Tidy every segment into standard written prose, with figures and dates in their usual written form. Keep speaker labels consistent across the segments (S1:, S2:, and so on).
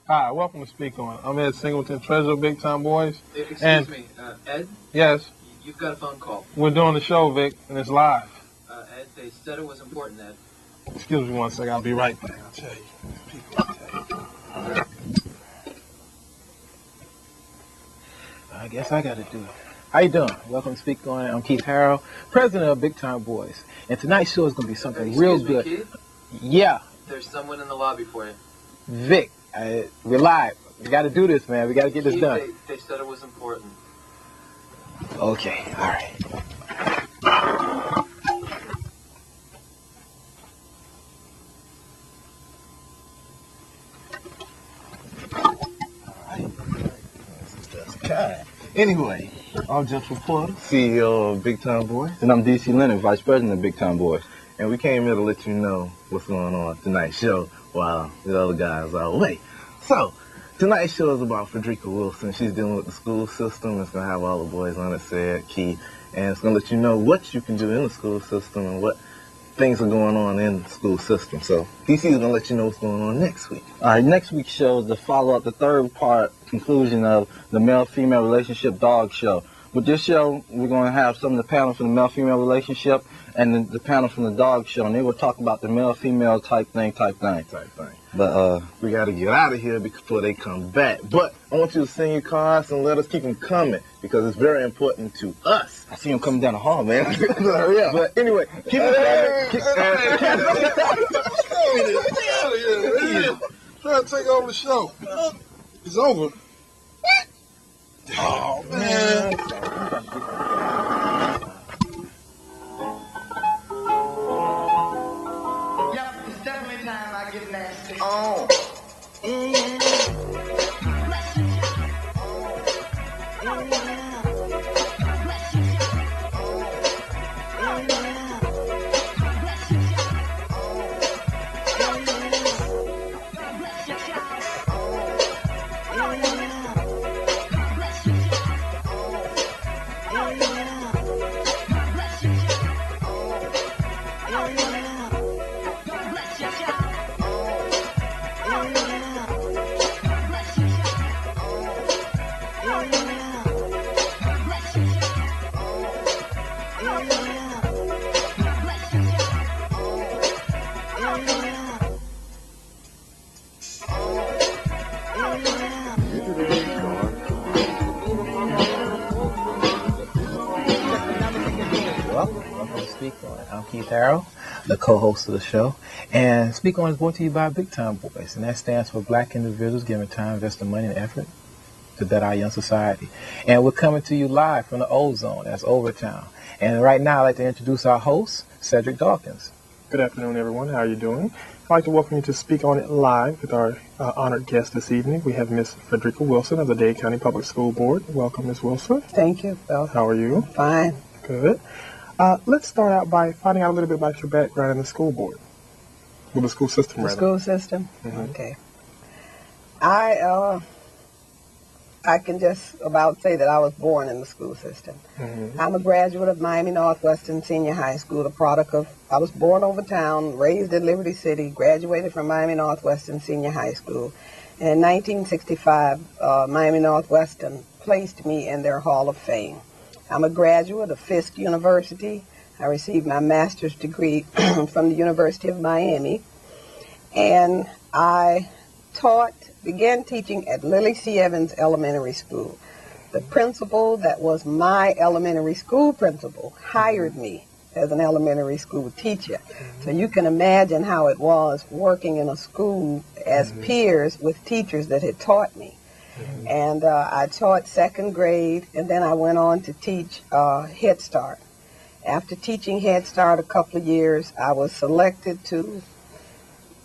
S1: Hi, welcome to Speak On. I'm Ed Singleton, treasurer of Big Time Boys.
S2: Excuse me, Ed?
S1: Yes?
S2: You've got a phone call.
S1: We're doing the show, Vic, and it's live.
S2: Ed, they said it was important, Ed.
S1: Excuse me one second, I'll be right back. I'll tell you.
S3: I guess I gotta do it. How you doing? Welcome to Speak On. I'm Keith Harrell, president of Big Time Boys. And tonight's show is gonna be something real good.
S2: Keith?
S3: Yeah.
S2: There's someone in the lobby for you.
S3: Vic, we're live. We gotta do this, man. We gotta get this
S2: Keith,
S3: done.
S2: They said it was important.
S3: Okay, all right.
S4: Anyway, I'm Jeff Reporter, CEO of Big Time Boys. And I'm DC Leonard, Vice President of Big Time Boys. And we came here to let you know what's going on tonight's show while the other guys are away. So, tonight's show is about Fredricka Wilson. She's dealing with the school system. It's going to have all the boys on it, said Keith. And it's going to let you know what you can do in the school system and what things are going on in the school system. So, DC is going to let you know what's going on next week.
S5: All right, next week's show is the follow-up, the third part, conclusion of the male-female relationship dog show. With this show, we're going to have some of the panel from the male-female relationship and the panel from the dog show, and they will talk about the male-female type thing.
S4: But we got to get out of here before they come back. But I want you to send your cards and let us keep them coming because it's very important to us.
S5: I see them coming down the hall, man.
S4: Hurry up. But anyway, keep it coming.
S1: Trying to take over the show. It's over. Oh, man.
S6: Yep, it's definitely time I get nasty.
S4: Oh.
S3: Welcome to Speak On. I'm Keith Harrell, the co-host of the show. And Speak On is brought to you by Big Time Boys, and that stands for Black individuals giving time, investing money, and effort to better our young society. And we're coming to you live from the Ozone, that's Overtown. And right now, I'd like to introduce our host, Cedric Dawkins.
S1: Good afternoon, everyone. How are you doing? I'd like to welcome you to Speak On It Live with our honored guest this evening. We have Miss Fredricka Wilson of the Dade County Public School Board. Welcome, Miss Wilson.
S7: Thank you, Bill.
S1: How are you?
S7: Fine.
S1: Good. Let's start out by finding out a little bit about your background in the school board. With the school system,
S7: The
S1: rather.
S7: school system?
S1: Mhm.
S7: Okay. I can just about say that I was born in the school system.
S1: Mm-hmm.
S7: I'm a graduate of Miami Northwestern Senior High School, a product of, I was born over town, raised in Liberty City, graduated from Miami Northwestern Senior High School. And in 1965, Miami Northwestern placed me in their Hall of Fame. I'm a graduate of Fisk University. I received my master's degree from the University of Miami. And I began teaching at Lily C. Evans Elementary School. The principal that was my elementary school principal hired me as an elementary school teacher. So you can imagine how it was working in a school as peers with teachers that had taught me. And I taught second grade, and then I went on to teach Head Start. After teaching Head Start a couple of years, I was selected to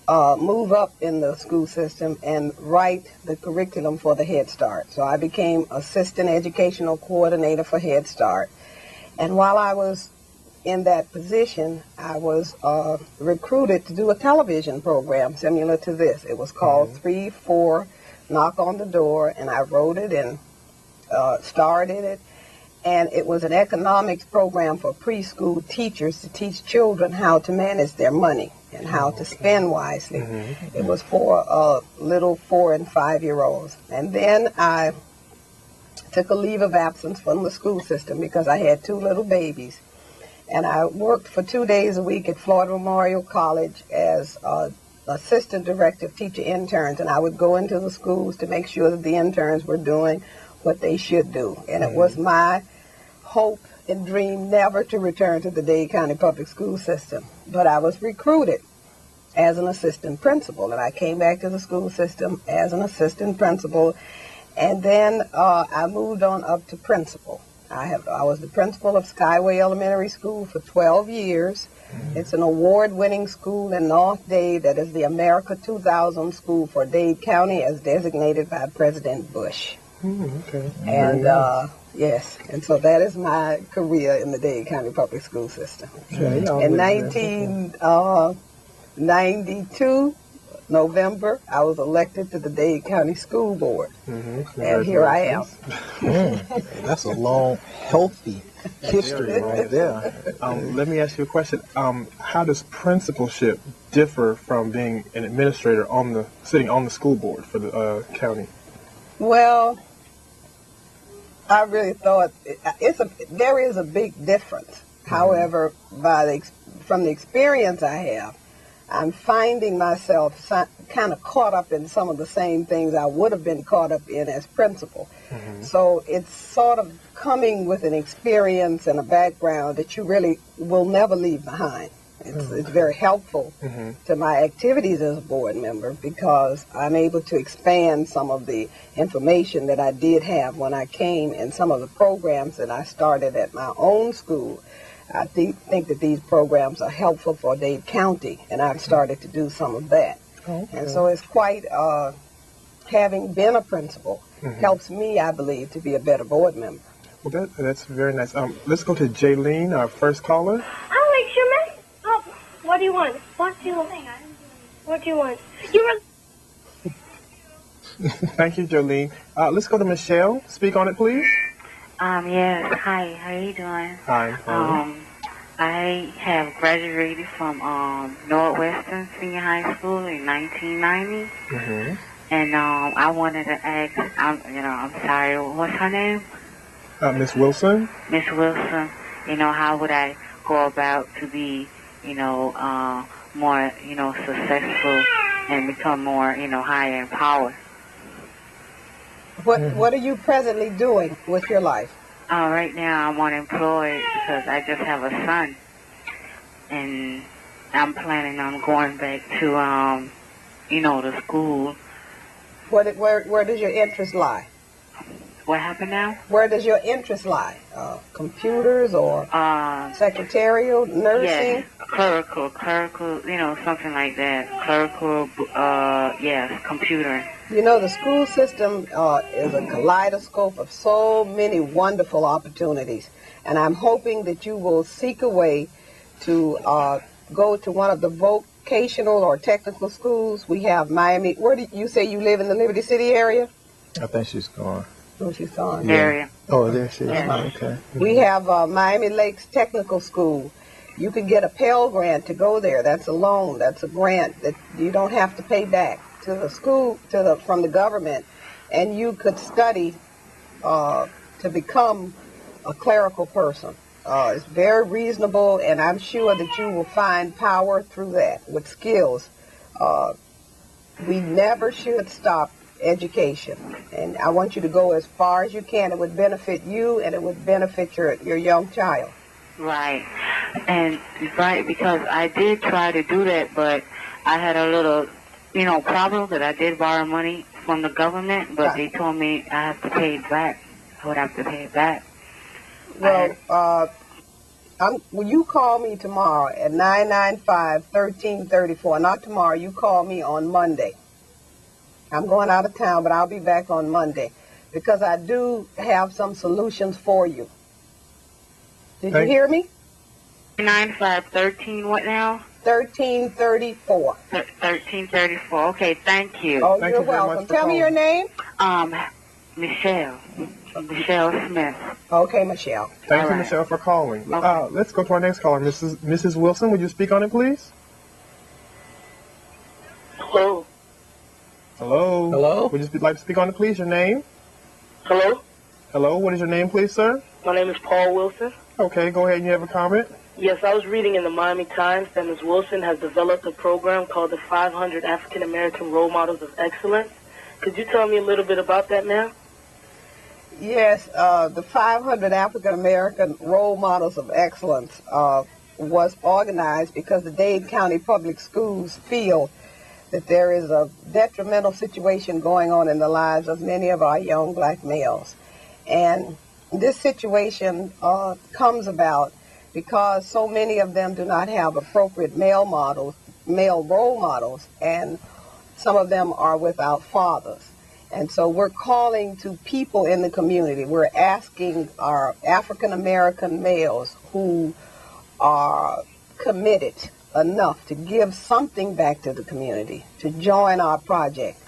S7: move up in the school system and write the curriculum for the Head Start. So I became Assistant Educational Coordinator for Head Start. And while I was in that position, I was recruited to do a television program similar to this. It was called 3-4 Knock on the Door, and I wrote it and starred in it. and it was an economics program for preschool teachers to teach children how to manage their money and how to spend wisely. It was for little 4- and 5-year-olds. And then I took a leave of absence from the school system because I had 2 little babies. And I worked for 2 days a week at Florida Memorial College as assistant director teacher interns, and I would go into the schools to make sure that the interns were doing what they should do. And it was my hope and dream never to return to the Dade County Public School System. But I was recruited as an assistant principal, and I came back to the school system as an assistant principal, and then I moved on up to principal. I was the principal of Skyway Elementary School for 12 years. It's an award-winning school in North Dade that is the America 2000 school for Dade County as designated by President Bush.
S1: Okay.
S7: And yes, and so that is my career in the Dade County Public School System.
S1: Okay.
S7: In 1992, November, I was elected to the Dade County School Board. And here I am.
S3: That's a long, healthy history right there.
S1: Let me ask you a question. How does principalship differ from being an administrator sitting on the school board for the county?
S7: Well, I really thought there is a big difference. However, from the experience I have, I'm finding myself kind of caught up in some of the same things I would have been caught up in as principal. So it's sort of coming with an experience and a background that you really will never leave behind. It's very helpful to my activities as a board member because I'm able to expand some of the information that I did have when I came and some of the programs that I started at my own school. I think that these programs are helpful for Dade County, and I've started to do some of that. Okay. And so it's quite, having been a principal, helps me, I believe, to be a better board member.
S1: Well, that's very nice. Let's go to Jaylene, our first caller.
S8: Alex, you're what do you want? What do you want? What do you want?
S1: Thank you, Jolene. Let's go to Michelle. Speak on it, please.
S9: Yes. Hi. How are you doing?
S1: Hi.
S9: I have graduated from Northwestern Senior High School in 1990, and I wanted to ask. I'm sorry. What's her name?
S1: Miss Wilson.
S9: Miss Wilson. How would I go about to be, more, successful and become more, higher in power?
S7: What are you presently doing with your life?
S9: Right now I'm unemployed because I just have a son, and I'm planning on going back to, the school.
S7: Where does your interest lie?
S9: What happened now?
S7: Where does your interest lie? Computers or secretarial, nursing?
S9: Yes, clerical, something like that. Clerical, yes, computer.
S7: The school system is a kaleidoscope of so many wonderful opportunities, and I'm hoping that you will seek a way to go to one of the vocational or technical schools. We have Miami. Where do you say you live, in the Liberty City area?
S3: I think she's gone.
S7: Oh, she's gone.
S9: Area.
S3: Oh, there she is.
S9: Yeah.
S3: Okay.
S7: We have Miami Lakes Technical School. You can get a Pell Grant to go there. That's a loan. That's a grant that you don't have to pay back to the school, from the government, and you could study to become a clerical person. It's very reasonable, and I'm sure that you will find power through that with skills. We never should stop education, and I want you to go as far as you can. It would benefit you, and it would benefit your young child.
S9: Right, because I did try to do that, but I had a little, problem that I did borrow money from the government, but they told me I have to pay it back. I would have to pay it back.
S7: Well, will you call me tomorrow at 995-1334? Not tomorrow. You call me on Monday. I'm going out of town, but I'll be back on Monday because I do have some solutions for you. Did you hear me?
S9: 995-13 what now?
S7: 1334.
S9: 1334. Okay, thank you.
S7: Oh,
S1: Thank
S7: you're
S1: you very
S7: welcome.
S1: much for
S7: Tell me your name.
S9: Michelle. Michelle Smith.
S7: Okay, Michelle.
S1: Thank
S9: All
S1: you,
S9: right.
S1: Michelle, for calling.
S9: Okay.
S1: Let's go to our next caller, Mrs. Wilson. Would you speak on it, please?
S10: Hello.
S1: Hello.
S3: Hello?
S1: Would you like to speak on it, please? Your name?
S10: Hello.
S1: Hello. What is your name, please, sir?
S10: My name is Paul Wilson.
S1: Okay, go ahead and you have a comment.
S10: Yes, I was reading in the Miami Times that Ms. Wilson has developed a program called the 500 African American Role Models of Excellence. Could you tell me a little bit about that, ma'am?
S7: Yes, the 500 African American Role Models of Excellence was organized because the Dade County Public Schools feel that there is a detrimental situation going on in the lives of many of our young black males. And this situation comes about because so many of them do not have appropriate male role models, and some of them are without fathers. And so we're calling to people in the community. We're asking our African American males who are committed enough to give something back to the community to join our project.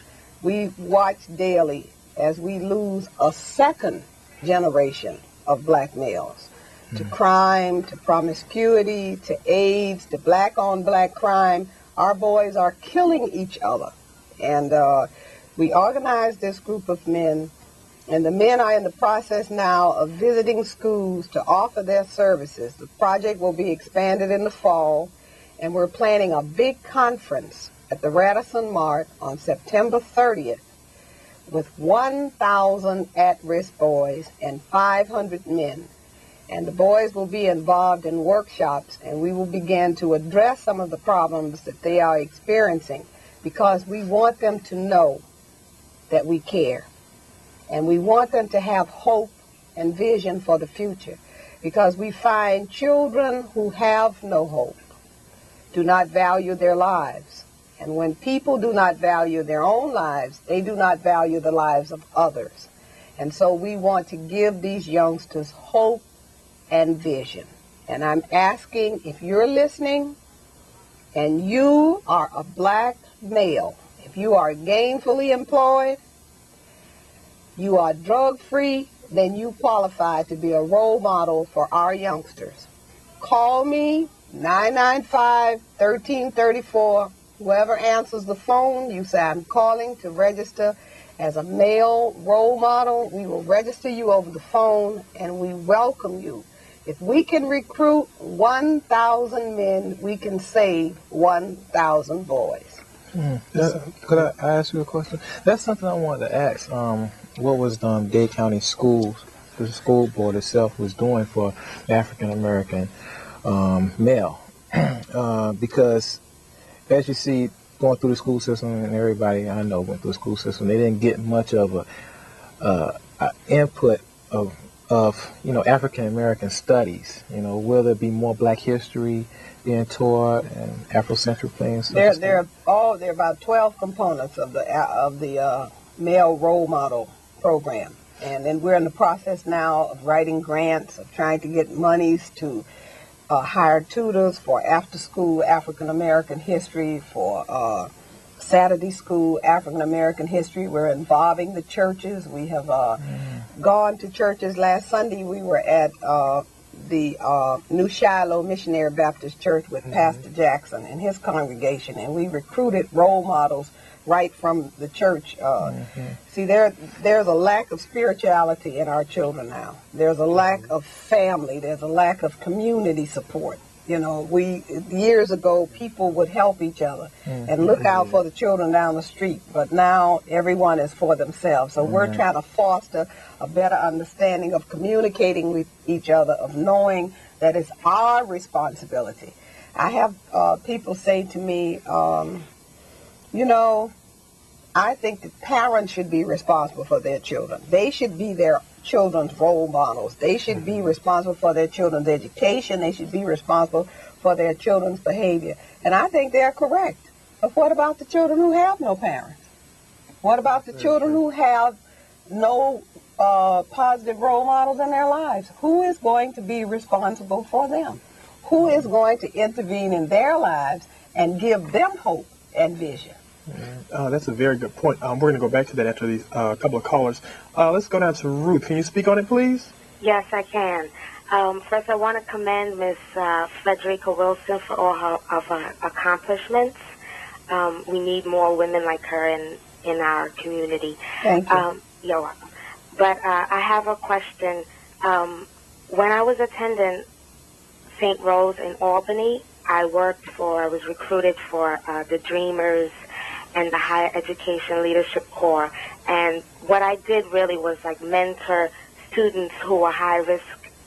S7: We watch daily as we lose a second generation of black males to crime, to promiscuity, to AIDS, to black-on-black crime. Our boys are killing each other. And we organized this group of men, and the men are in the process now of visiting schools to offer their services. The project will be expanded in the fall, and we're planning a big conference at the Radisson Mart on September 30th with 1,000 at-risk boys and 500 men. And the boys will be involved in workshops, and we will begin to address some of the problems that they are experiencing, because we want them to know that we care. And we want them to have hope and vision for the future, because we find children who have no hope do not value their lives. And when people do not value their own lives, they do not value the lives of others. And so we want to give these youngsters hope and vision. And I'm asking, if you're listening and you are a black male, if you are gainfully employed, you are drug-free, then you qualify to be a role model for our youngsters. Call me, 995-1334. Whoever answers the phone, you say, I'm calling to register as a male role model. We will register you over the phone, and we welcome you. If we can recruit 1,000 men, we can save 1,000 boys.
S3: Could I ask you a question? That's something I wanted to ask. What was Dade County Schools, the school board itself, was doing for the African American male? Because as you see, going through the school system, and everybody I know went through the school system, they didn't get much of a input of African American studies. Will there be more Black history being taught and Afrocentric things?
S7: There are about 12 components of the male role model program, and then we're in the process now of writing grants, of trying to get monies to hire tutors for after-school African American history, for Saturday school African American history. We're involving the churches. We have gone to churches. Last Sunday we were at the New Shiloh Missionary Baptist Church with Pastor Jackson and his congregation, and we recruited role models right from the church. See, there's a lack of spirituality in our children now. There's a lack of family. There's a lack of community support. Years ago, people would help each other and look out for the children down the street, but now everyone is for themselves. So we're trying to foster a better understanding of communicating with each other, of knowing that it's our responsibility. I have people say to me, I think that parents should be responsible for their children. They should be their children's role models. They should be responsible for their children's education. They should be responsible for their children's behavior. And I think they're correct. But what about the children who have no parents? What about the children who have no positive role models in their lives? Who is going to be responsible for them? Who is going to intervene in their lives and give them hope and vision?
S1: That's a very good point. We're going to go back to that after these couple of callers. Let's go down to Ruth. Can you speak on it, please?
S11: Yes, I can. First, I want to commend Miss Fredricka Wilson for all her accomplishments. We need more women like her in our community.
S7: Thank you.
S11: You're welcome. But I have a question. When I was attending St. Rose in Albany, I was recruited for the Dreamers and the Higher Education Leadership Corps. And what I did really was like mentor students who were high-risk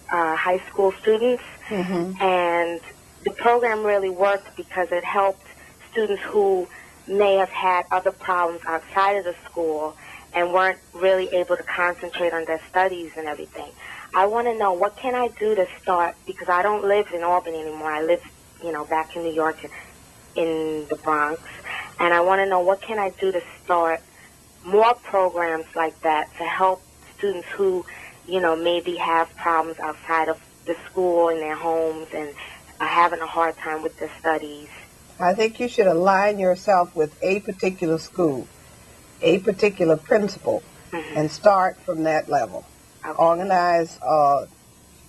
S11: high school students.
S7: Mm-hmm.
S11: And the program really worked because it helped students who may have had other problems outside of the school and weren't really able to concentrate on their studies and everything. I want to know, what can I do to start, because I don't live in Albany anymore. I live, back in New York, in the Bronx. And I want to know, what can I do to start more programs like that to help students who, maybe have problems outside of the school in their homes and are having a hard time with their studies.
S7: I think you should align yourself with a particular school, a particular principal, and start from that level.
S11: Okay.
S7: Organize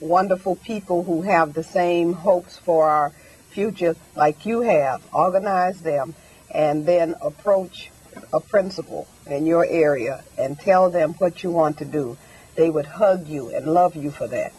S7: wonderful people who have the same hopes for our future like you have. Organize them and then approach a principal in your area and tell them what you want to do. They would hug you and love you for that.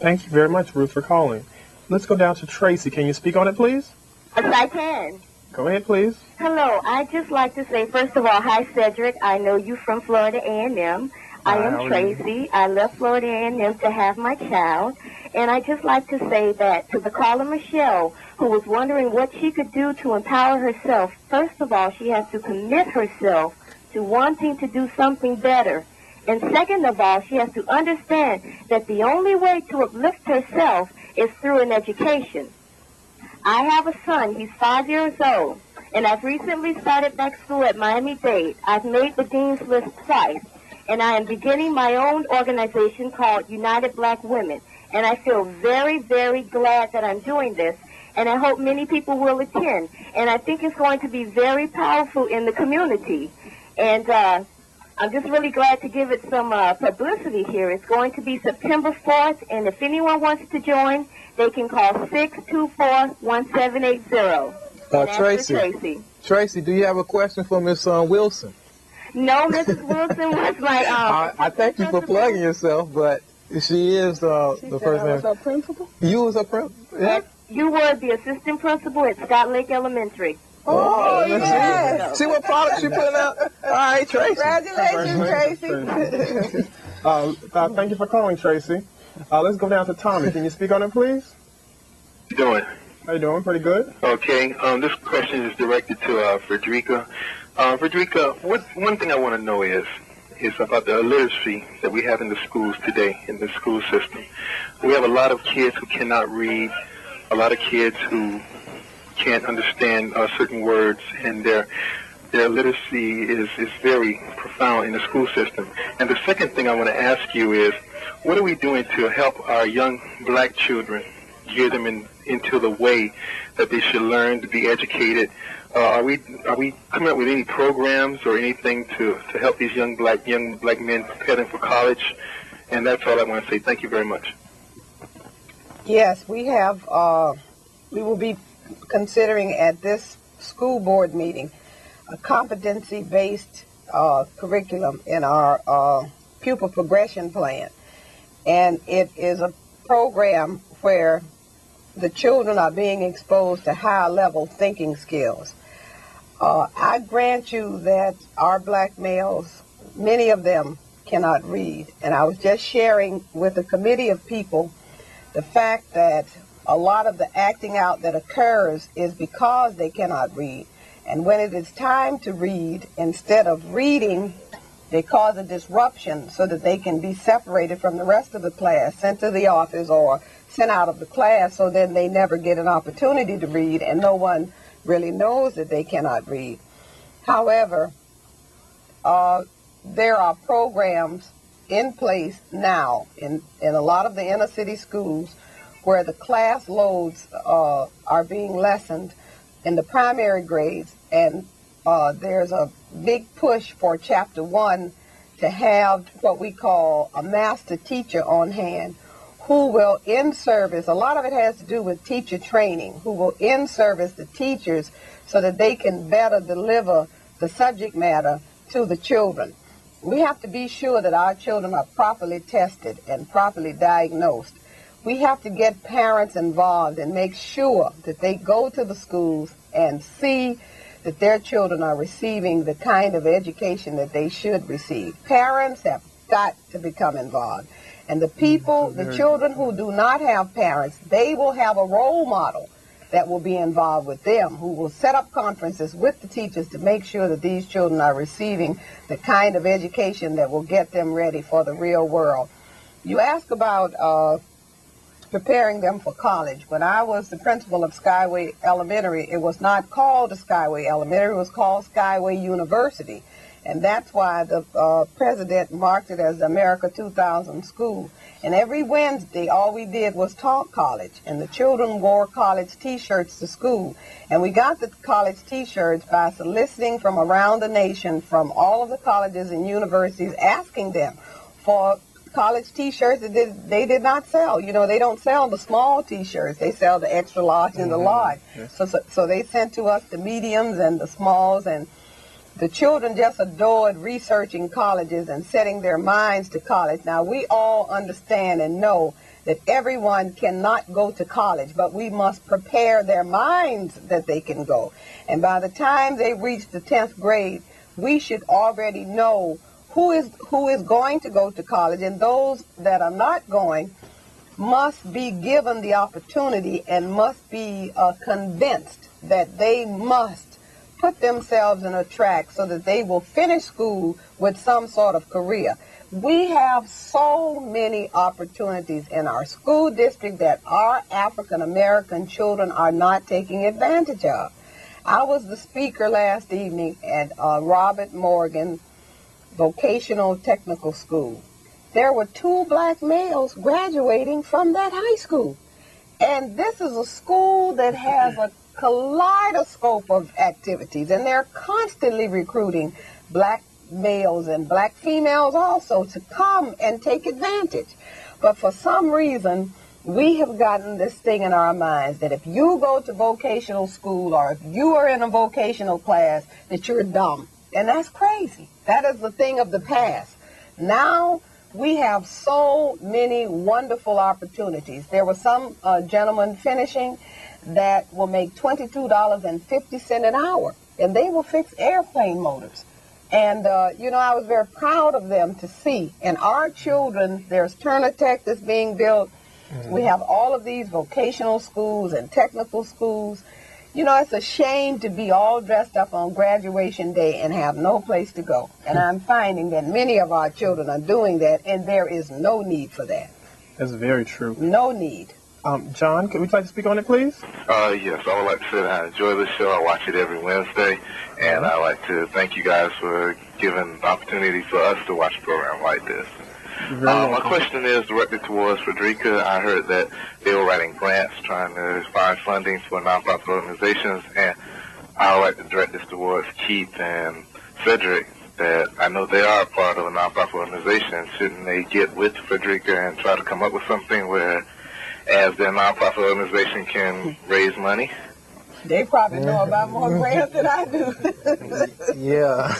S1: Thank you very much, Ruth, for calling. Let's go down to Tracy. Can you speak on it, please?
S12: Yes, I can.
S1: Go ahead, please.
S12: Hello. I'd just like to say, first of all, hi, Cedric. I know you from Florida A&M. I am Tracy. I left Florida A&M to have my child. And I'd just like to say that to the caller, Michelle, who was wondering what she could do to empower herself, first of all, she has to commit herself to wanting to do something better. And second of all, she has to understand that the only way to uplift herself is through an education. I have a son. He's 5 years old. And I've recently started back school at Miami-Dade. I've made the dean's list twice. And I am beginning my own organization called United Black Women. And I feel very, very glad that I'm doing this. And I hope many people will attend. And I think it's going to be very powerful in the community. And I'm just really glad to give it some publicity here. It's going to be September 4th, and if anyone wants to join, they can call 624-1780.
S3: Tracy, do you have a question for Miss Wilson?
S12: No, Mrs. Wilson was my...
S3: I thank you for plugging yourself, but she is the person...
S7: was her principal?
S3: You was her principal? Yeah.
S12: You were the assistant principal at Scott Lake Elementary.
S7: Oh, yes.
S3: See what product she putting out? All right, Tracy.
S7: Congratulations, Tracy.
S1: Thank you for calling, Tracy. Let's go down to Tommy. Can you speak on it, please?
S13: How you doing?
S1: How you doing? Pretty good.
S13: Okay. This question is directed to Fredricka. Fredricka, one thing I want to know is about the illiteracy that we have in the schools today, in the school system. We have a lot of kids who cannot read, a lot of kids who can't understand certain words, and their literacy is very profound in the school system. And the second thing I want to ask you is, what are we doing to help our young black children, gear them into the way that they should learn to be educated? Are we coming up with any programs or anything to help these young black men prepare them for college? And that's all I want to say. Thank you very much.
S7: Yes, we have. We will be considering at this school board meeting a competency-based curriculum in our pupil progression plan. And it is a program where the children are being exposed to higher level thinking skills. I grant you that our black males, many of them cannot read. And I was just sharing with a committee of people the fact that a lot of the acting out that occurs is because they cannot read. And when it is time to read, instead of reading, they cause a disruption so that they can be separated from the rest of the class, sent to the office or sent out of the class, so then they never get an opportunity to read, and no one really knows that they cannot read. However, there are programs in place now in a lot of the inner city schools where the class loads are being lessened in the primary grades, and there's a big push for Chapter 1 to have what we call a master teacher on hand who will in-service, a lot of it has to do with teacher training, who will in-service the teachers so that they can better deliver the subject matter to the children. We have to be sure that our children are properly tested and properly diagnosed. We have to get parents involved and make sure that they go to the schools and see that their children are receiving the kind of education that they should receive. Parents have got to become involved. And the people, the children who do not have parents, they will have a role model that will be involved with them, who will set up conferences with the teachers to make sure that these children are receiving the kind of education that will get them ready for the real world. You ask about preparing them for college. When I was the principal of Skyway Elementary, it was not called a Skyway Elementary, it was called Skyway University. And that's why the president marked it as the America 2000 school. And every Wednesday, all we did was talk college. And the children wore college T-shirts to school. And we got the college T-shirts by soliciting from around the nation, from all of the colleges and universities, asking them for college T-shirts that they did not sell. You know, they don't sell the small T-shirts. They sell the extra large and the large. Yes. So they sent to us the mediums and the smalls, and the children just adored researching colleges and setting their minds to college. Now, we all understand and know that everyone cannot go to college, but we must prepare their minds that they can go. And by the time they reach the 10th grade, we should already know who is going to go to college, and those that are not going must be given the opportunity and must be convinced that they must put themselves in a track so that they will finish school with some sort of career. We have so many opportunities in our school district that our African American children are not taking advantage of. I was the speaker last evening at Robert Morgan Vocational Technical School. There were 2 black males graduating from that high school. And this is a school that has a kaleidoscope of activities, and they're constantly recruiting black males and black females also to come and take advantage. But for some reason, we have gotten this thing in our minds that if you go to vocational school or if you are in a vocational class, that you're dumb. And that's crazy. That is the thing of the past. Now we have so many wonderful opportunities. There was some gentleman finishing that will make $22.50 an hour, and they will fix airplane motors. And, you know, I was very proud of them to see. And our children, there's Turner Tech that's being built. We have all of these vocational schools and technical schools. You know, it's a shame to be all dressed up on graduation day and have no place to go. And I'm finding that many of our children are doing that, and there is no need for that.
S1: That's very true.
S7: No need.
S1: John, could we like to speak on it, please?
S13: Yes, I would like to say that I enjoy this show. I watch it every Wednesday, and I'd like to thank you guys for giving the opportunity for us to watch a program like this. My question is directed towards Fredricka. I heard that they were writing grants trying to find funding for nonprofit organizations, and I would like to direct this towards Keith and Cedric, that I know they are part of a nonprofit organization. Shouldn't they get with Fredricka and try to come up with something where, as their nonprofit organization, can raise money?
S7: They probably know about more grants than I do.
S3: Yeah.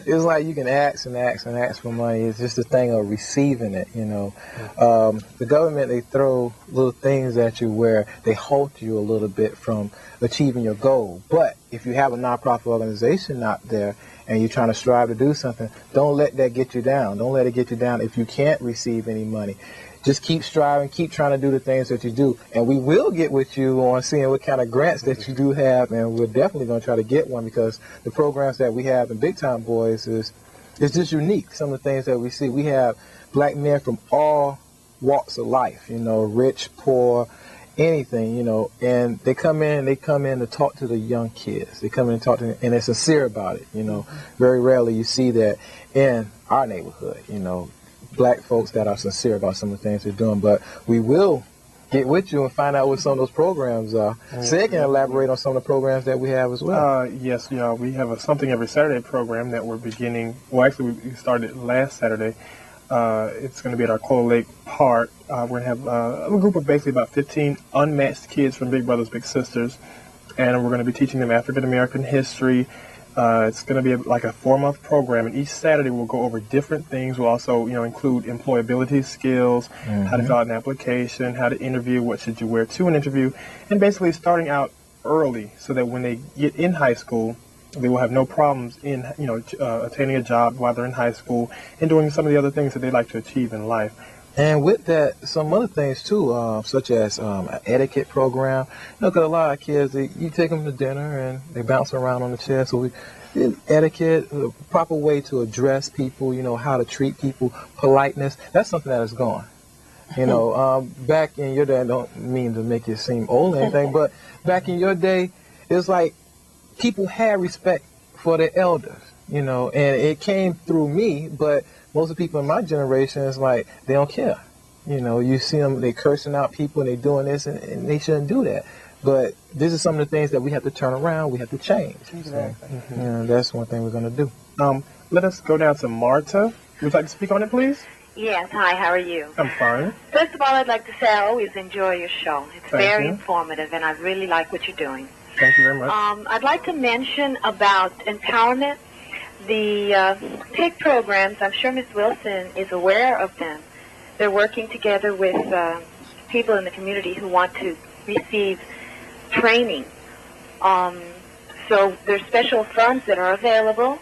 S3: It's like you can ask and ask and ask for money. It's just a thing of receiving it, you know. The government, they throw little things at you where they halt you a little bit from achieving your goal. But if you have a nonprofit organization out there and you're trying to strive to do something, don't let that get you down. Don't let it get you down if you can't receive any money. Just keep striving, keep trying to do the things that you do. And we will get with you on seeing what kind of grants that you do have, and we're definitely going to try to get one, because the programs that we have in Big Time Boys is just unique. Some of the things that we see, we have black men from all walks of life, you know, rich, poor, anything, you know, and they come in to talk to the young kids. They come in and talk to them, and they're sincere about it, you know. Very rarely you see that in our neighborhood, you know. Black folks that are sincere about some of the things they're doing, but we will get with you and find out what some of those programs are. Sid can elaborate on some of the programs that we have as well.
S1: Yes, we have a Something Every Saturday program that we're beginning. Well, actually, we started last Saturday. It's going to be at our Coal Lake Park. We're going to have a group of basically about 15 unmatched kids from Big Brothers Big Sisters, and we're going to be teaching them African American history. It's going to be like a 4-month program, and each Saturday we'll go over different things. We'll also, include employability skills, how to fill out an application, how to interview, what should you wear to an interview, and basically starting out early so that when they get in high school, they will have no problems in, attaining a job while they're in high school and doing some of the other things that they like to achieve in life.
S3: And with that, some other things too, such as an etiquette program. Look at a lot of kids, you take them to dinner and they bounce around on the chair. So etiquette, the proper way to address people, how to treat people, politeness, that's something that is gone. Back in your day, I don't mean to make it seem old or anything, but back in your day, it's like people had respect for their elders, and it came through me, but most of the people in my generation is like, they don't care. You see them, they cursing out people and they doing this, and they shouldn't do that. But this is some of the things that we have to turn around, we have to change.
S1: Exactly.
S3: So, that's one thing we're going to do.
S1: Let us go down to Marta. Would you like to speak on it, please?
S14: Yes, hi, how are you?
S1: I'm fine.
S14: First of all, I'd like to say I always enjoy your show. It's
S1: Thank
S14: very
S1: you.
S14: informative, and I really like what you're doing.
S1: Thank you very much.
S14: I'd like to mention about empowerment. The PIG programs, I'm sure Ms. Wilson is aware of them. They're working together with people in the community who want to receive training. So there's special funds that are available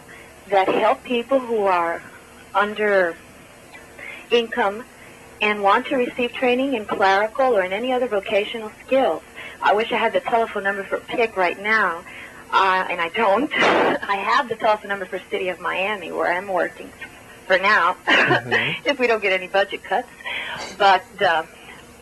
S14: that help people who are under income and want to receive training in clerical or in any other vocational skills. I wish I had the telephone number for PIC right now, and I don't. I have the telephone number for City of Miami, where I'm working for now, if we don't get any budget cuts. But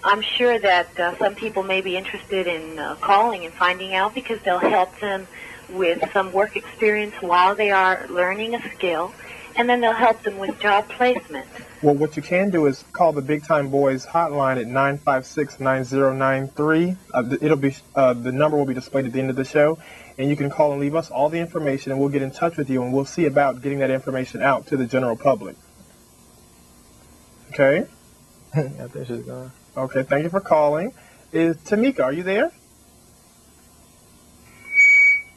S14: I'm sure that some people may be interested in calling and finding out, because they'll help them with some work experience while they are learning a skill, and then they'll help them with job placement.
S1: Well, what you can do is call the Big Time Boys hotline at 956-9093. The number will be displayed at the end of the show, and you can call and leave us all the information, and we'll get in touch with you, and we'll see about getting that information out to the general public. Okay?
S3: I think she's gone.
S1: Okay, thank you for calling. Tamika, are you there?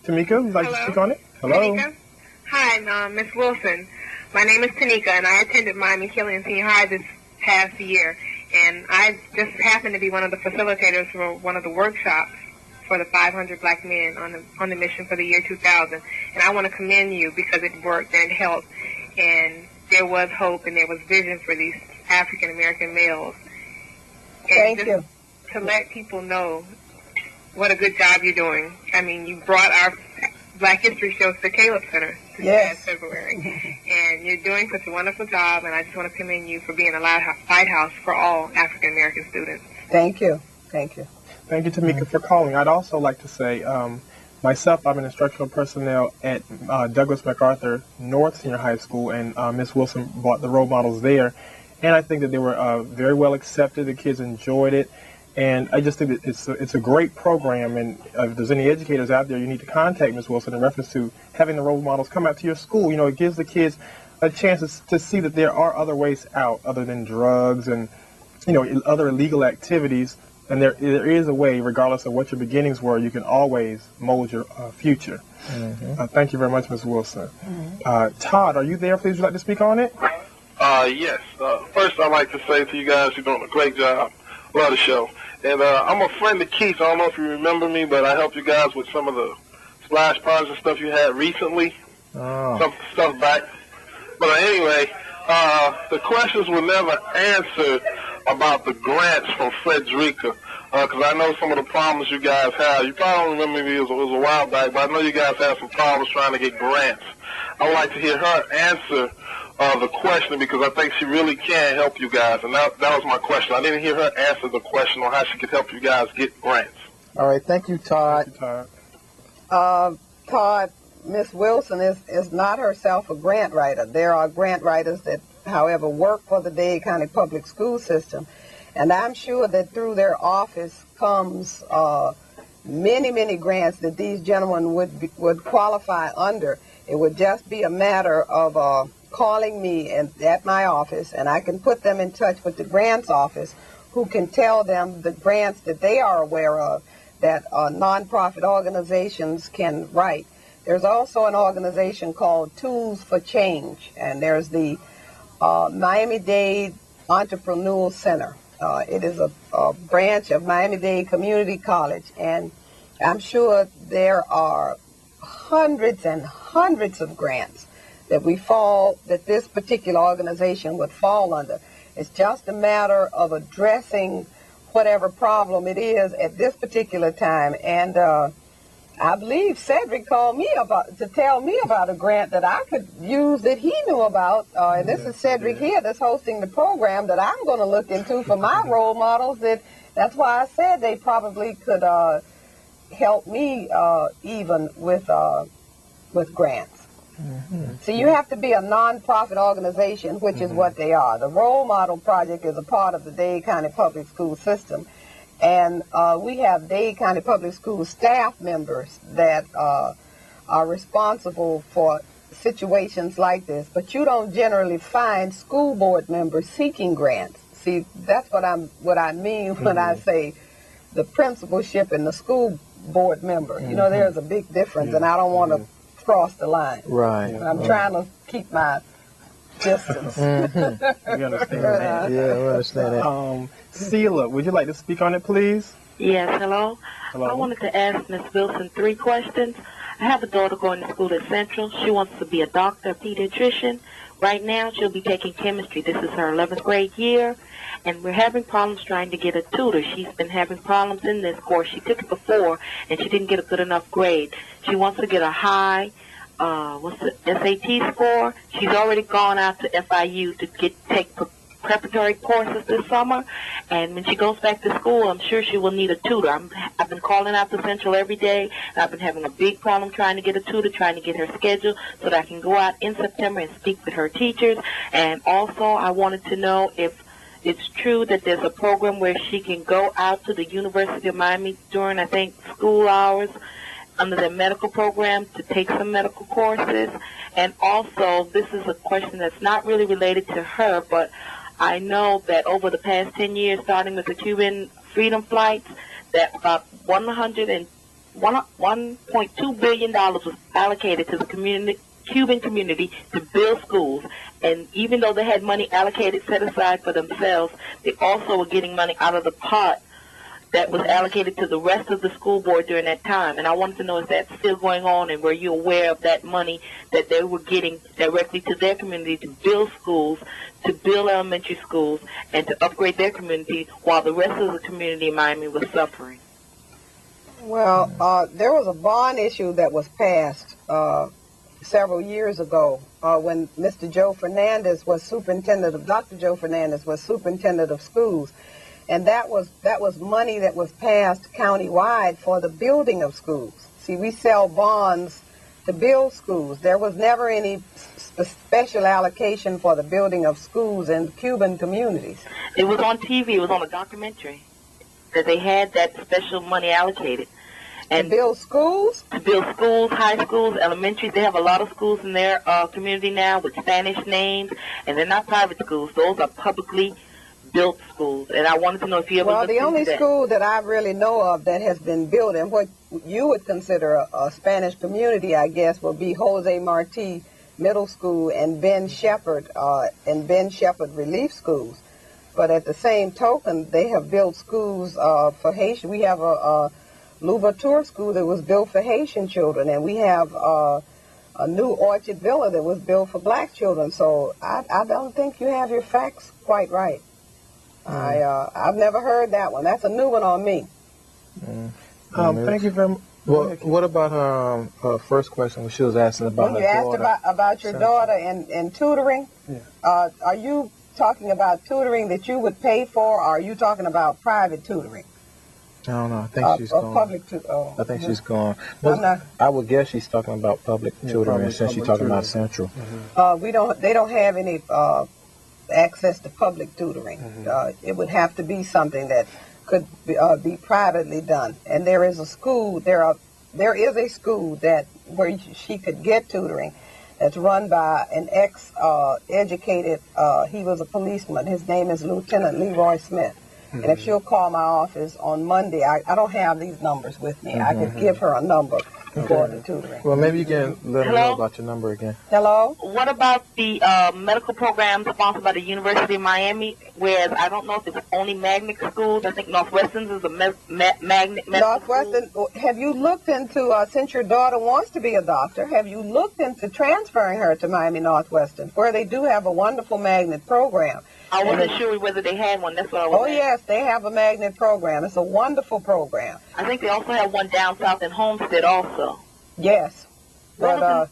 S1: Tamika, would you like to speak on it? Hello.
S15: Tanika? Hi, Miss Wilson. My name is Tanika, and I attended Miami Killian Senior High this past year, and I just happened to be one of the facilitators for one of the workshops for the 500 black men on the mission for the year 2000. And I want to commend you because it worked and it helped, and there was hope and there was vision for these African American males. And
S7: Thank you.
S15: To let people know what a good job you're doing. I mean, you brought our Black History shows to Caleb Center this past February. And you're doing such a wonderful job, and I just want to commend you for being a lighthouse for all African American students.
S7: Thank you. Thank you.
S1: Thank you, Tamika, for calling. I'd also like to say, myself, I'm an instructional personnel at Douglas MacArthur North Senior High School, and Ms. Wilson brought the role models there. And I think that they were very well accepted. The kids enjoyed it. And I just think that it's a great program, and if there's any educators out there, you need to contact Ms. Wilson in reference to having the role models come out to your school. It gives the kids a chance to see that there are other ways out other than drugs and, other illegal activities. And there is a way, regardless of what your beginnings were, you can always mold your future. Thank you very much, Ms. Wilson. Todd, are you there? Please, would you like to speak on it?
S13: Yes. First, I'd like to say to you guys, you're doing a great job. Love the show. And I'm a friend of Keith. I don't know if you remember me, but I helped you guys with some of the splash parties and stuff you had recently. Some stuff back. But anyway, the questions were never answered about the grants from Fredricka. Because I know some of the problems you guys have. You probably don't remember me, it was a while back, but I know you guys have some problems trying to get grants. I would like to hear her answer the question, because I think she really can help you guys. And that was my question. I didn't hear her answer the question on how she could help you guys get grants.
S3: All right. Thank you, Todd.
S7: Todd, Miss Wilson is not herself a grant writer. There are grant writers that, however, work for the Dade County Public School System. And I'm sure that through their office comes many grants that these gentlemen would qualify under. It would just be a matter of calling me at my office, and I can put them in touch with the grants office, who can tell them the grants that they are aware of that nonprofit organizations can write. There's also an organization called Tools for Change, and there's the Miami-Dade Entrepreneurial Center. It is a branch of Miami-Dade Community College, and I'm sure there are hundreds and hundreds of grants that that this particular organization would fall under. It's just a matter of addressing whatever problem it is at this particular time. And I believe Cedric called me to tell me about a grant that I could use that he knew about. And this is Cedric here that's hosting the program that I'm going to look into for my role models. That's why I said they probably could help me even with grants. So you have to be a nonprofit organization, which is what they are. The Role Model Project is a part of the Dade County Public School system. And we have Dade County Public School staff members that are responsible for situations like this. But you don't generally find school board members seeking grants. See, that's what I mean when I say the principalship and the school board member. You know, there's a big difference, and I don't want to cross the line.
S3: Right.
S7: I'm trying to keep my distance.
S1: We understand that.
S3: Yeah, we understand that.
S1: Sheila, would you like to speak on it, please?
S16: Yes, hello.
S1: Hello.
S16: I wanted to ask Ms. Wilson 3 questions. I have a daughter going to school at Central. She wants to be a doctor, a pediatrician. Right now, she'll be taking chemistry. This is her 11th grade year, and we're having problems trying to get a tutor. She's been having problems in this course. She took it before, and she didn't get a good enough grade. She wants to get a high, SAT score. She's already gone out to FIU to take preparatory courses this summer, and when she goes back to school, I'm sure she will need a tutor. I've been calling out to Central every day, and I've been having a big problem trying to get a tutor, trying to get her scheduled so that I can go out in September and speak with her teachers. And also, I wanted to know if it's true that there's a program where she can go out to the University of Miami during, I think, school hours under their medical program to take some medical courses. And also, this is a question that's not really related to her, but I know that over the past 10 years, starting with the Cuban freedom flights, that about $1.2 billion was allocated to the Cuban community to build schools. And even though they had money allocated, set aside for themselves, they also were getting money out of the pot that was allocated to the rest of the school board during that time. And I wanted to know if that's still going on, and were you aware of that money that they were getting directly to their community to build schools, to build elementary schools, and to upgrade their community while the rest of the community in Miami was suffering?
S7: Well, there was a bond issue that was passed several years ago when Mr. Joe Fernandez was superintendent of, Dr. Joe Fernandez was superintendent of schools. And that was money that was passed countywide for the building of schools. See, we sell bonds to build schools. There was never any special allocation for the building of schools in Cuban communities.
S16: It was on TV. It was on a documentary that they had that special money allocated. And
S7: to build schools?
S16: To build schools, high schools, elementary. They have a lot of schools in their community now with Spanish names, and they're not private schools. Those are publicly built schools, and I wanted to know if you ever looked into that.
S7: Well, the only school that I really know of that has been built in what you would consider a Spanish community, I guess, will be Jose Marti Middle School and Ben Shepherd Relief Schools. But at the same token, they have built schools for Haitian. We have a Louverture school that was built for Haitian children, and we have a new Orchard Villa that was built for black children. So I don't think you have your facts quite right. I've never heard that one. That's a new one on me.
S1: Thank you very much.
S3: Well, what about her first question when she was asking about
S7: when you asked about your daughter and tutoring?
S3: Yeah.
S7: Are you talking about tutoring that you would pay for, or are you talking about private tutoring?
S3: I don't know. I think she's gone.
S7: Public
S3: I think she's gone. Well, I would guess she's talking about public tutoring since she's talking about Central.
S7: They don't have any access to public tutoring. It would have to be something that could be privately done. And there is a school, there is a school that where she could get tutoring that's run by an ex-educated, he was a policeman. His name is Lieutenant Leroy Smith. And if she'll call my office on Monday, I don't have these numbers with me. I could give her a number for the tutoring.
S3: Well, maybe you can let them know about your number again.
S7: Hello?
S14: What about the medical program sponsored by the University of Miami, whereas I don't know if it's only magnet schools. I think Northwestern's is a magnet
S7: Northwestern, have you looked into, since your daughter wants to be a doctor, have you looked into transferring her to Miami Northwestern, where they do have a wonderful magnet program?
S14: I wasn't sure whether they had one. That's what I was asking.
S7: Yes, they have a magnet program. It's a wonderful program.
S14: I think they also have one down south in Homestead also.
S7: Yes. But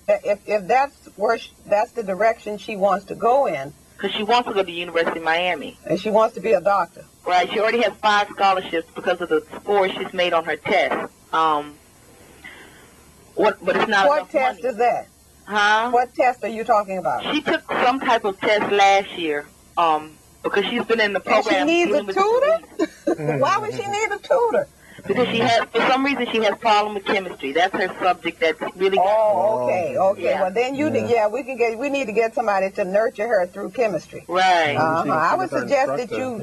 S7: if that's where that's the direction she wants to go in.
S14: Because she wants to go to the University of Miami.
S7: And she wants to be a doctor.
S14: Right. She already has 5 scholarships because of the scores she's made on her test. But it's not
S7: What test is that?
S14: Huh?
S7: What test are you talking about?
S14: She took some type of test last year. Because she's been in the program.
S7: And she needs a tutor? Why would she need a tutor?
S14: Because she has, for some reason, she has problem with chemistry. That's her subject. That's really.
S7: Oh, okay.
S14: Yeah.
S7: Well, then we need to get somebody to nurture her through chemistry.
S14: Right.
S7: I would suggest that you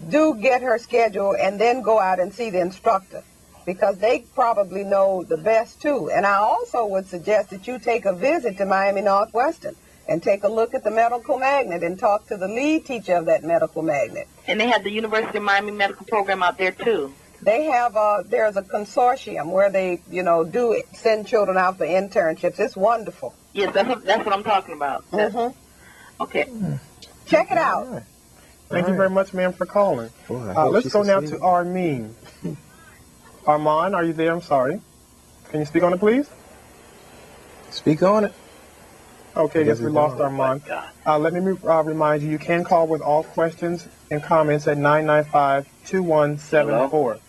S7: do get her schedule and then go out and see the instructor, because they probably know the best too. And I also would suggest that you take a visit to Miami Northwestern and take a look at the medical magnet and talk to the lead teacher of that medical magnet.
S14: And they have the University of Miami medical program out there too.
S7: They have there's a consortium where they do send children out for internships. It's wonderful.
S14: Yes, that's what I'm talking about. Okay.
S7: Check it out.
S1: Thank you very much, ma'am, for calling. Let's go now to Armin. Armand, are you there? I'm sorry. Can you speak on it, please?
S3: Speak on it.
S1: Okay, I guess we lost Armand. Let me remind you, you can call with all questions and comments at 995-2174.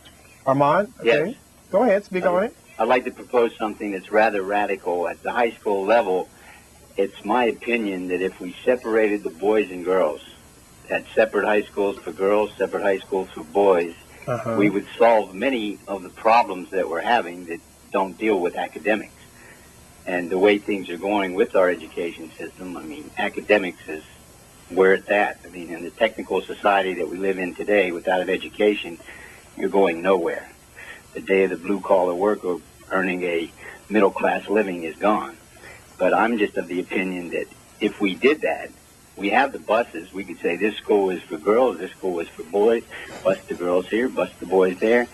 S1: Armand? Okay.
S17: Yes.
S1: Go ahead, speak on it.
S17: I'd like to propose something that's rather radical. At the high school level, it's my opinion that if we separated the boys and girls, had separate high schools for girls, separate high schools for boys, we would solve many of the problems that we're having that don't deal with academics. And the way things are going with our education system, I mean, academics is where it's at. I mean, in the technical society that we live in today, without an education, you're going nowhere. The day of the blue-collar worker earning a middle-class living is gone. But I'm just of the opinion that if we did that, we have the buses. We could say this school is for girls, this school is for boys, bus the girls here, bus the boys there.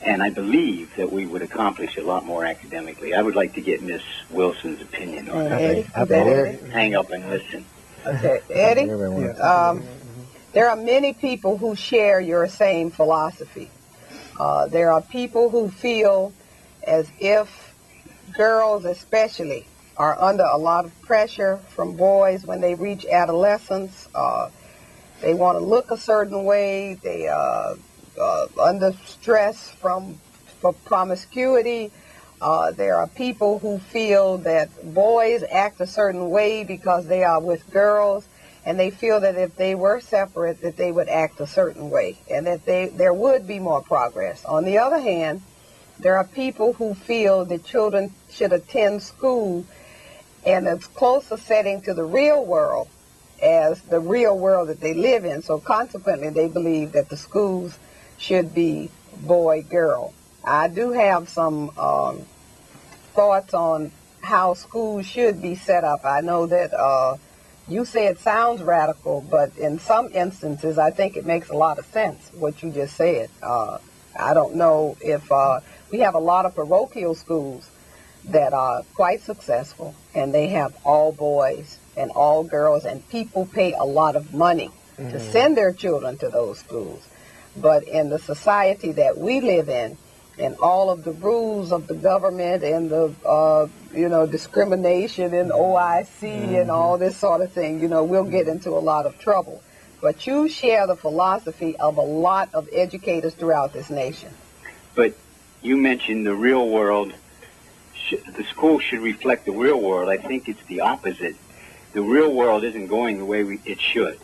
S17: And I believe that we would accomplish a lot more academically. I would like to get Miss Wilson's opinion on that. Hang up and listen.
S7: Okay, Eddie, there are many people who share your same philosophy. There are people who feel as if girls especially are under a lot of pressure from boys when they reach adolescence. They want to look a certain way. They under stress for promiscuity. There are people who feel that boys act a certain way because they are with girls, and they feel that if they were separate, that they would act a certain way, and that there would be more progress. On the other hand, there are people who feel that children should attend school in as close a setting to the real world as the real world that they live in. So consequently, they believe that the schools should be boy-girl. I do have some thoughts on how schools should be set up. I know that you say it sounds radical, but in some instances, I think it makes a lot of sense, what you just said. I don't know if we have a lot of parochial schools that are quite successful, and they have all boys and all girls, and people pay a lot of money to send their children to those schools. But in the society that we live in, and all of the rules of the government and the, discrimination and OIC and all this sort of thing, we'll get into a lot of trouble. But you share the philosophy of a lot of educators throughout this nation.
S17: But you mentioned the real world. The school should reflect the real world. I think it's the opposite. the real world isn't going the way it should.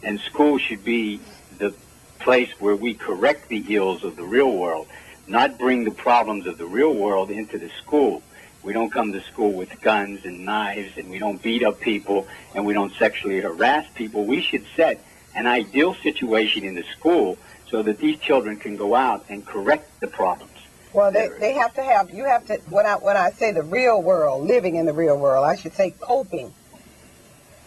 S17: And school should be the place where we correct the ills of the real world, not bring the problems of the real world into the school. We don't come to school with guns and knives, and we don't beat up people, and we don't sexually harass people. We should set an ideal situation in the school so that these children can go out and correct the problems.
S7: Well, they have to have, you have to, when I say the real world, living in the real world, I should say coping.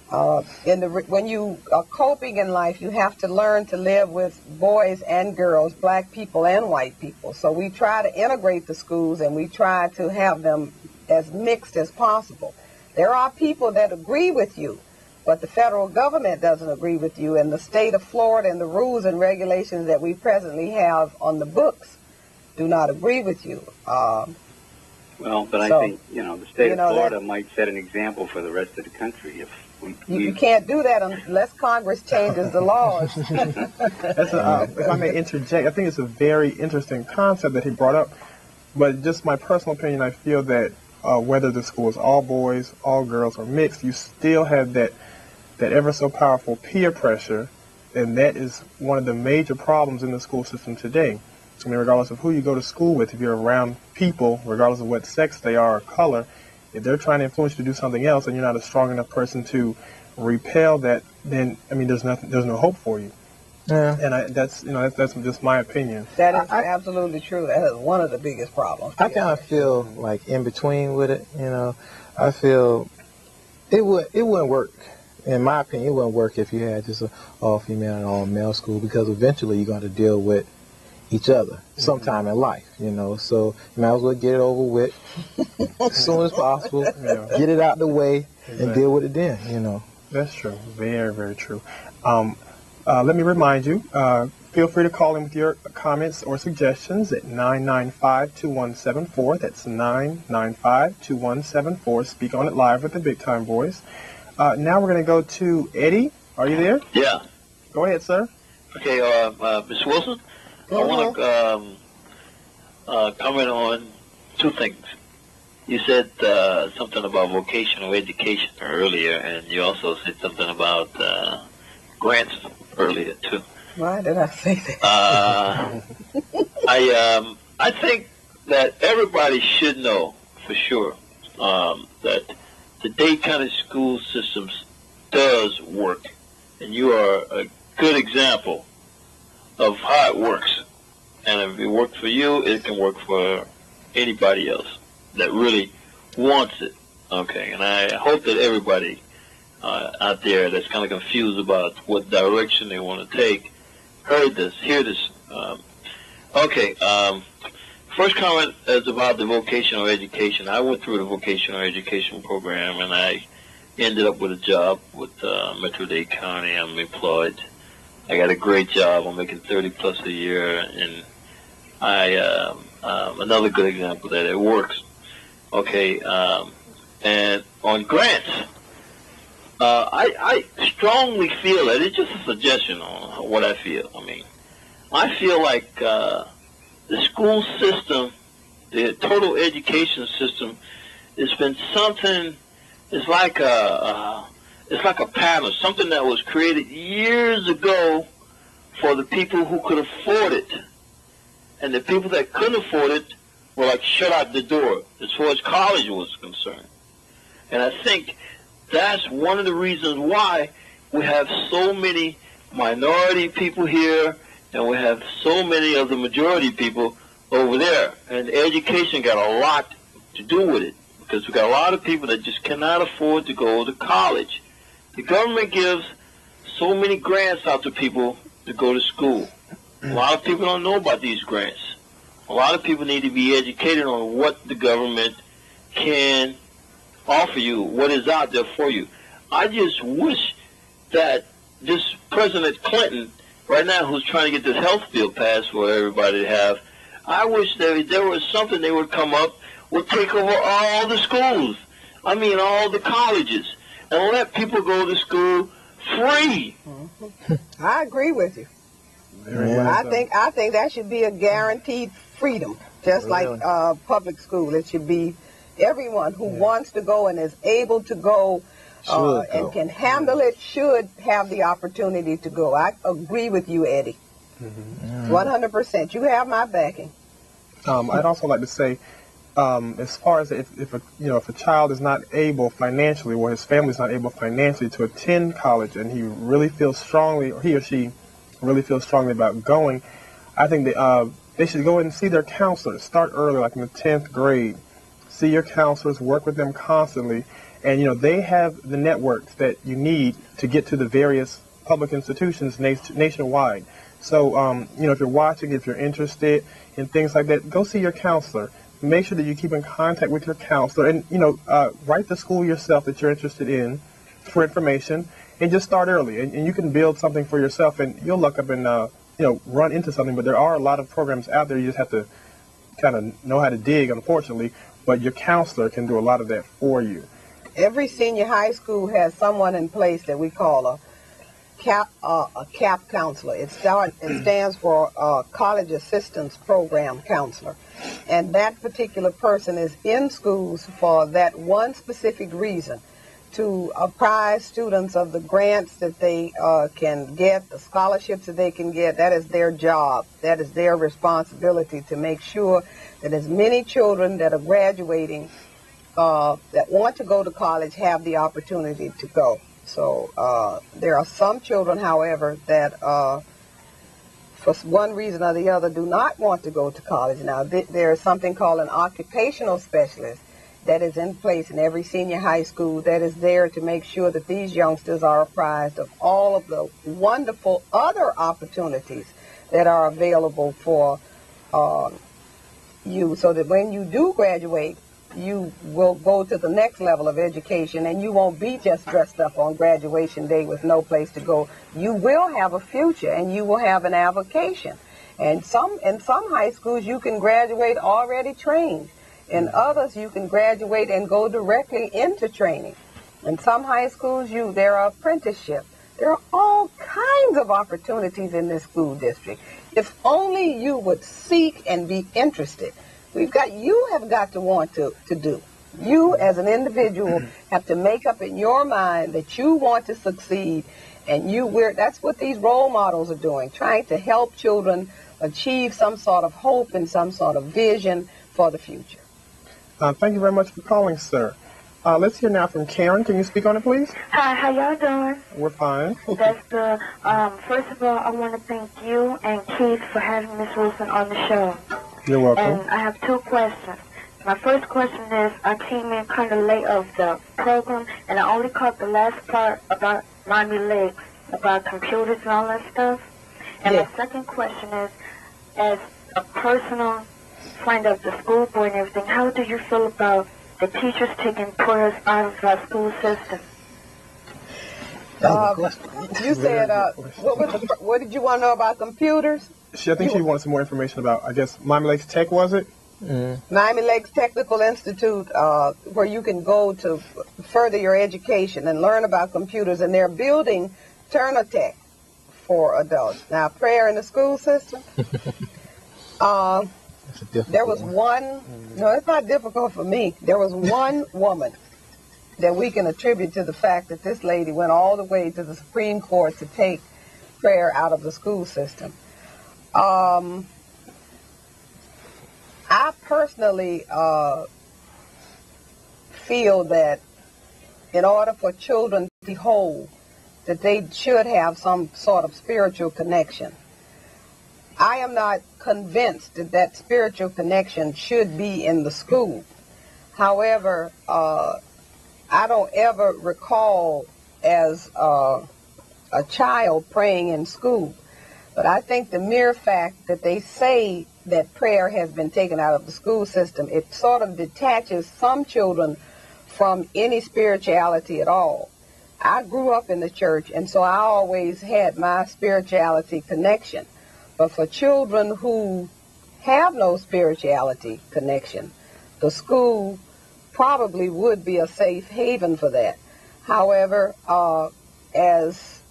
S7: When you are coping in life, you have to learn to live with boys and girls, black people and white people. So we try to integrate the schools, and we try to have them as mixed as possible. There are people that agree with you, but the federal government doesn't agree with you, and the state of Florida and the rules and regulations that we presently have on the books do not agree with you.
S17: Well, but I think, the state of Florida might set an example for the rest of the country if
S7: you can't do that unless Congress changes the laws.
S1: If I may interject, I think it's a very interesting concept that he brought up. But just my personal opinion, I feel that whether the school is all boys, all girls, or mixed, you still have that ever so powerful peer pressure, and that is one of the major problems in the school system today. I mean, regardless of who you go to school with, if you're around people, regardless of what sex they are or color, if they're trying to influence you to do something else and you're not a strong enough person to repel that, then, I mean, there's no hope for you.
S3: Yeah.
S1: And that's just my opinion.
S7: That is absolutely true. That is one of the biggest problems.
S3: I kind of feel like in between with it, I feel it wouldn't work. In my opinion, it wouldn't work if you had just an all-female and all-male school, because eventually you're going to deal with each other sometime in life, so you might as well get it over with as soon as possible, get it out the way, and deal with it then,
S1: That's true. Very, very true. Let me remind you, feel free to call in with your comments or suggestions at 995-2174. That's 995-2174. Speak on it live with the Big Time Boys. Now we're going to go to Eddie. Are you there?
S18: Yeah.
S1: Go ahead, sir.
S18: Okay, Ms. Wilson, I want to comment on two things. You said something about vocational education earlier, and you also said something about grants earlier, too.
S7: Why did I say that?
S18: I think that everybody should know for sure that the Dade County school systems does work, and you are a good example of how it works. And if it works for you, it can work for anybody else that really wants it. Okay, and I hope that everybody out there that's kind of confused about what direction they want to take hear this. First comment is about the vocational education. I went through the vocational education program, and I ended up with a job with Metro Dade County. I'm employed. I got a great job. I'm making $30+ a year, and another good example that it works. Okay, and on grants, I strongly feel that it's just a suggestion on what I feel. I mean, I feel like the school system, the total education system, it's been something. It's like a pattern, something that was created years ago for the people who could afford it, and the people that couldn't afford it were like shut out the door as far as college was concerned. And I think that's one of the reasons why we have so many minority people here, and we have so many of the majority people over there. And education got a lot to do with it, because we got a lot of people that just cannot afford to go to college. The government gives so many grants out to people to go to school. A lot of people don't know about these grants. A lot of people need to be educated on what the government can offer you, what is out there for you. I just wish that this President Clinton, right now, who's trying to get this health bill passed for everybody to have, I wish that there was something they would come up with, take over all the schools. I mean, all the colleges, and let people go to school free.
S7: I agree with you. I think that should be a guaranteed freedom, just like public school. It should be everyone who wants to go and is able to go and can handle it should have the opportunity to go. I agree with you, Eddie. 100%. You have my backing.
S1: I'd also like to say, as far as if a child is not able financially, or his family is not able financially to attend college, and he really feels strongly, or he or she really feels strongly about going, I think they should go and see their counselors. Start early, like in the 10th grade. See your counselors, work with them constantly, and they have the networks that you need to get to the various public institutions nationwide. So, if you're watching, if you're interested in things like that, go see your counselor. Make sure that you keep in contact with your counselor, and write the school yourself that you're interested in for information, and just start early, and you can build something for yourself, and you'll look up and run into something. But there are a lot of programs out there. You just have to kind of know how to dig, unfortunately. But your counselor can do a lot of that for you.
S7: Every senior high school has someone in place that we call a CAP counselor. It stands for College Assistance Program Counselor. And that particular person is in schools for that one specific reason, to apprise students of the grants that they can get, the scholarships that they can get. That is their job. That is their responsibility, to make sure that as many children that are graduating that want to go to college have the opportunity to go. So there are some children, however, that for one reason or the other do not want to go to college. Now, there is something called an occupational specialist that is in place in every senior high school that is there to make sure that these youngsters are apprised of all of the wonderful other opportunities that are available for you, so that when you do graduate, you will go to the next level of education, and you won't be just dressed up on graduation day with no place to go. You will have a future, and you will have an avocation. And in some high schools, you can graduate already trained. In others, you can graduate and go directly into training. In some high schools, there are apprenticeships. There are all kinds of opportunities in this school district. If only you would seek and be interested. You have got to want to do. You as an individual have to make up in your mind that you want to succeed, and that's what these role models are doing, trying to help children achieve some sort of hope and some sort of vision for the future.
S1: Thank you very much for calling, sir. Let's hear now from Karen. Can you speak on it, please?
S14: Hi, how y'all doing?
S1: We're fine.
S14: That's good. First of all, I want to thank you and Keith for having Miss Wilson on the show.
S1: You're welcome.
S14: And I have two questions. My first question is, I came in kind of late of the program, and I only caught the last part about Mommy Lakes, about computers and all that stuff. And my second question is, as a personal friend of the school board and everything, how do you feel about the teachers taking prayers out of our school system?
S7: You said, what did you want to know about computers?
S1: I think she wanted some more information about, I guess, Miami Lakes Tech, was it?
S7: Miami Lakes Technical Institute, where you can go to further your education and learn about computers, and they're building Turner Tech for adults. Now, prayer in the school system, there was one, no, it's not difficult for me. There was one woman that we can attribute to the fact that this lady went all the way to the Supreme Court to take prayer out of the school system. I personally feel that in order for children to be whole, that they should have some sort of spiritual connection. I am not convinced that that spiritual connection should be in the school. However, I don't ever recall as a child praying in school. But I think the mere fact that they say that prayer has been taken out of the school system, it sort of detaches some children from any spirituality at all. I grew up in the church, and so I always had my spirituality connection. But for children who have no spirituality connection, the school probably would be a safe haven for that. However, as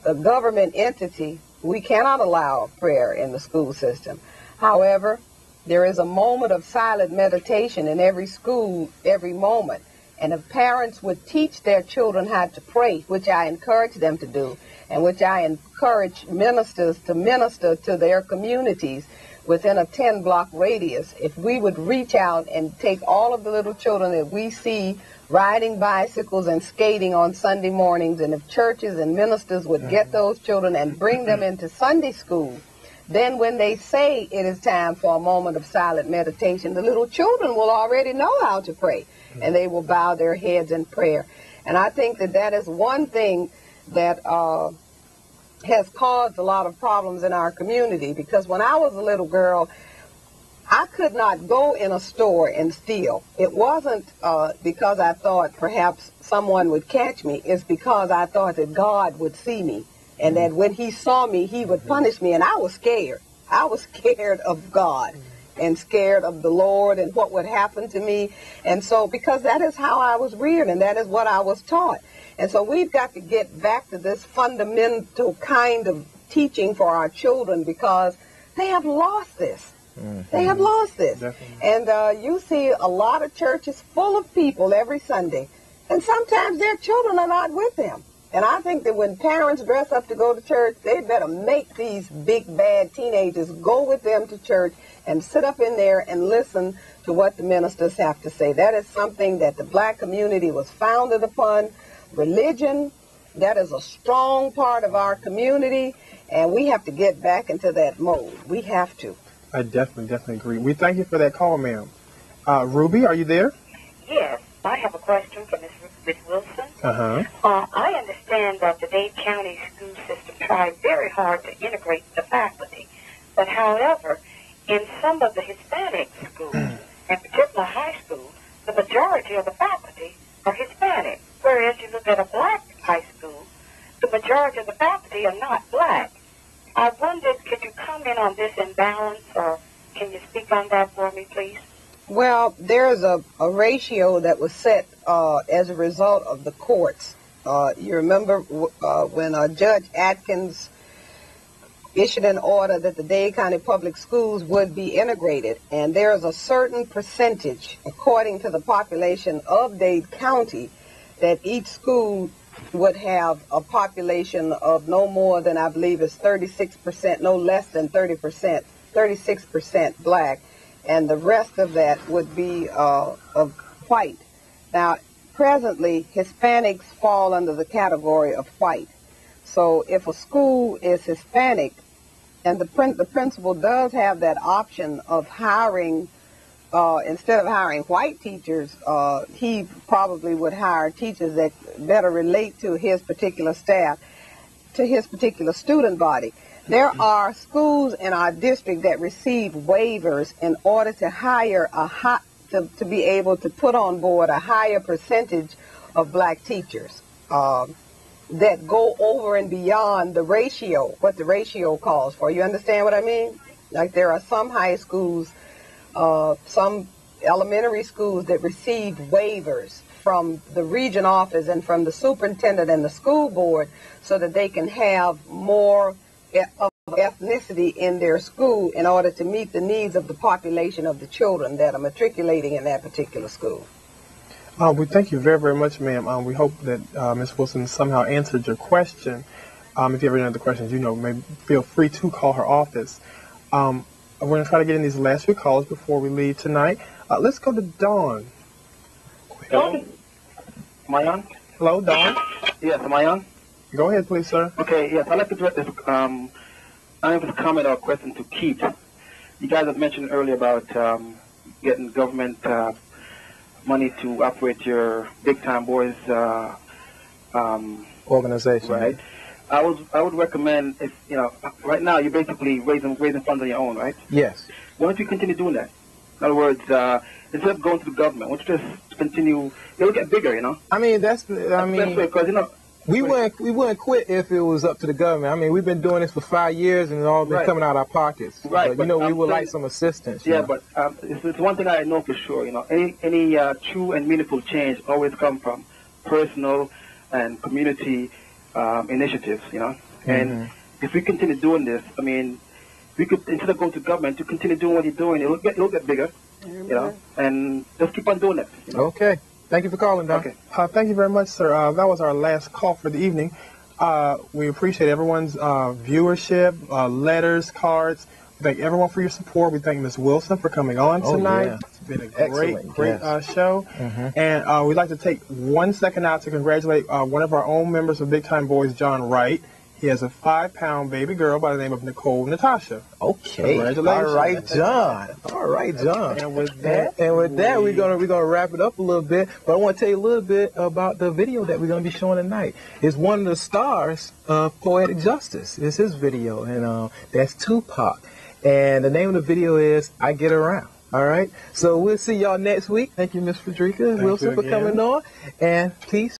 S7: a government entity, we cannot allow prayer in the school system. However, there is a moment of silent meditation in every school every moment, And if parents would teach their children how to pray, which I encourage them to do, and which I encourage ministers to minister to their communities within a 10-block radius, if we would reach out and take all of the little children that we see riding bicycles and skating on Sunday mornings, and if churches and ministers would get those children and bring them into Sunday school, then when they say it is time for a moment of silent meditation, the little children will already know how to pray, and they will bow their heads in prayer. And I think that that is one thing that has caused a lot of problems in our community, because when I was a little girl, I could not go in a store and steal. It wasn't because I thought perhaps someone would catch me. It's because I thought that God would see me, and that when he saw me, he would punish me, and I was scared. I was scared of God and scared of the Lord and what would happen to me. And so, because that is how I was reared, and that is what I was taught. And so we've got to get back to this fundamental kind of teaching for our children, because they have lost this. They have lost this.
S1: Definitely.
S7: And you see a lot of churches full of people every Sunday, and sometimes their children are not with them. And I think that when parents dress up to go to church, they better make these big, bad teenagers go with them to church and sit up in there and listen to what the ministers have to say. That is something that the black community was founded upon. Religion, that is a strong part of our community, and we have to get back into that mode. We have to.
S1: I definitely agree. We thank you for that call, ma'am. Ruby, are you there?
S19: Yes, I have a question for Ms. Wilson. I understand that the Dade County school system tried very hard to integrate the faculty, but however, in some of the Hispanic schools, in particular high school, the majority of the faculty are Hispanic, whereas you look at a black high school, the majority of the faculty are not black. I wondered, could you comment on this imbalance, or can you speak on that for me, please?
S7: Well, there's a ratio that was set as a result of the courts. You remember when Judge Atkins issued an order that the Dade County Public Schools would be integrated, and there's a certain percentage, according to the population of Dade County, that each school would have a population of no more than, I believe it's 36%, no less than 30%, 36% black, and the rest of that would be of white. Now, presently, Hispanics fall under the category of white. So if a school is Hispanic, and the principal does have that option of hiring, instead of hiring white teachers, he probably would hire teachers that better relate to his particular staff, to his particular student body. There are schools in our district that receive waivers in order to hire to be able to put on board a higher percentage of black teachers that go over and beyond the ratio, what the ratio calls for. You understand what I mean? Like there are some high schools, some elementary schools that receive waivers from the region office and from the superintendent and the school board so that they can have more of ethnicity in their school in order to meet the needs of the population of the children that are matriculating in that particular school.
S1: We thank you very much, ma'am. We hope that Ms. Wilson somehow answered your question. If you have any other questions, maybe feel free to call her office. We're going to try to get in these last few calls before we leave tonight. Let's go to Dawn.
S20: Hello? Am I on?
S1: Hello, Dawn.
S20: Yes, am I on?
S1: Go ahead, please, sir.
S20: Okay, yes, I'd like to direct this I have a comment or a question to Keith. You guys have mentioned earlier about getting government money to operate your Big Time Boys
S3: organization.
S20: Right. I would recommend, if right now you're basically raising funds on your own, right?
S3: Yes.
S20: Why don't you continue doing that? In other words, instead of going to the government, why don't you just continue? It'll get bigger,
S3: I mean,
S20: because
S3: we wouldn't quit if it was up to the government. I mean, we've been doing this for 5 years, and it's all been coming out of our pockets.
S20: Right.
S3: But, we would like some assistance.
S20: Yeah, but it's one thing I know for sure. Any true and meaningful change always come from personal and community initiatives. And if we continue doing this, I mean, we could, instead of going to government, to continue doing what you're doing, it'll get bigger. And just keep on doing it.
S3: Okay. Thank you for calling, Doc.
S20: Okay.
S1: Thank you very much, sir. That was our last call for the evening. We appreciate everyone's viewership, letters, cards. We thank everyone for your support. We thank Ms. Wilson for coming on tonight.
S3: Yeah.
S1: It's been a great show.
S3: Mm-hmm.
S1: And we'd like to take 1 second out to congratulate one of our own members of Big Time Boys, John Wright. He has a 5-pound baby girl by the name of Nicole Natasha.
S3: Okay.
S1: Congratulations.
S3: All right, John. All right, John.
S1: And with that,
S3: we're gonna wrap it up a little bit. But I want to tell you a little bit about the video that we're gonna be showing tonight. It's one of the stars of Poetic Justice. It's his video, and that's Tupac. And the name of the video is "I Get Around." All right. So we'll see y'all next week. Thank you, Miss Fredricka Wilson, for coming on. And please